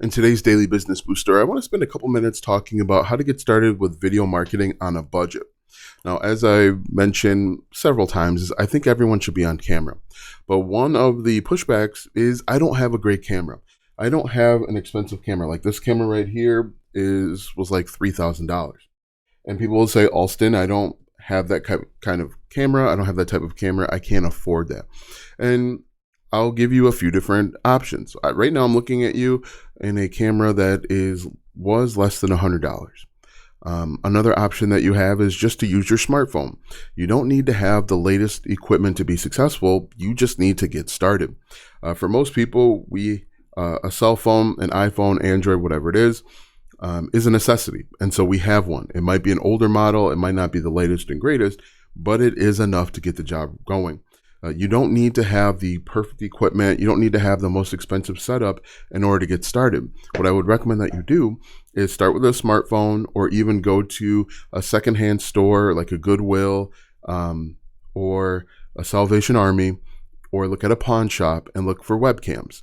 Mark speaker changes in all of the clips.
Speaker 1: In today's Daily Business Booster, I want to spend a couple minutes talking about how to get started with video marketing on a budget. Now, as I mentioned several times, is I think everyone should be on camera. But one of the pushbacks is I don't have a great camera. I don't have an expensive camera. Like this camera right here was like $3,000. And people will say, Alston, I don't have that kind of camera. I don't have that type of camera. I can't afford that. And I'll give you a few different options. Right now, I'm looking at you in a camera that was less than $100. Another option that you have is just to use your smartphone. You don't need to have the latest equipment to be successful. You just need to get started. For most people, a cell phone, an iPhone, Android, whatever it is a necessity. And so we have one. It might be an older model. It might not be the latest and greatest, but it is enough to get the job going. You don't need to have the perfect equipment. You don't need to have the most expensive setup in order to get started. What I would recommend that you do is start with a smartphone, or even go to a secondhand store like a Goodwill or a Salvation Army, or look at a pawn shop and look for webcams.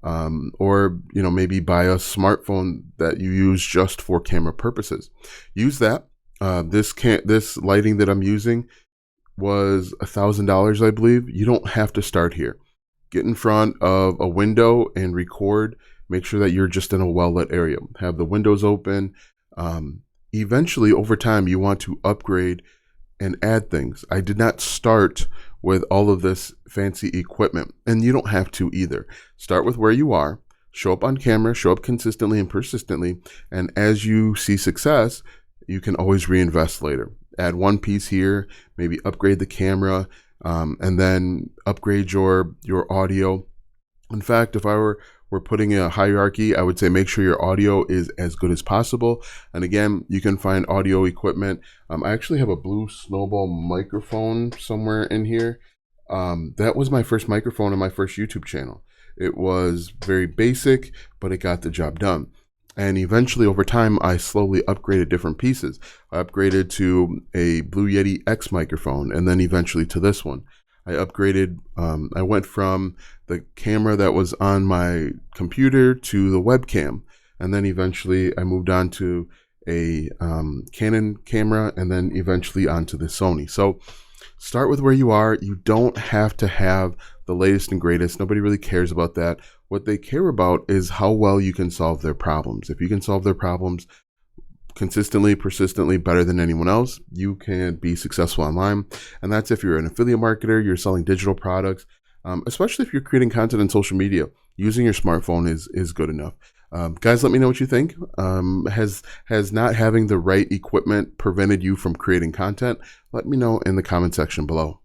Speaker 1: Or maybe buy a smartphone that you use just for camera purposes. Use that. This lighting that I'm using was $1,000, I believe. You don't have to start here. Get in front of a window and record. Make sure that you're just in a well-lit area. Have the windows open. Eventually, over time, you want to upgrade and add things. I did not start with all of this fancy equipment, and you don't have to either. Start with where you are. Show up on camera. Show up consistently and persistently. And as you see success, you can always reinvest later. Add one piece here, maybe upgrade the camera, and then upgrade your audio. In fact, if I were putting a hierarchy, I would say make sure your audio is as good as possible. And again, you can find audio equipment. I actually have a Blue Snowball microphone somewhere in here. That was my first microphone on my first YouTube channel. It was very basic, but it got the job done. And eventually, over time, I slowly upgraded different pieces. I upgraded to a Blue Yeti X microphone, and then eventually to this one. I upgraded, I went from the camera that was on my computer to the webcam. And then eventually I moved on to a Canon camera, and then eventually onto the Sony. So start with where you are. You don't have to have the latest and greatest. Nobody really cares about that. What they care about is how well you can solve their problems. If you can solve their problems consistently, persistently, better than anyone else, you can be successful online. And that's if you're an affiliate marketer, you're selling digital products, especially if you're creating content on social media. Using your smartphone is good enough. Guys, let me know what you think. Has not having the right equipment prevented you from creating content? Let me know in the comment section below.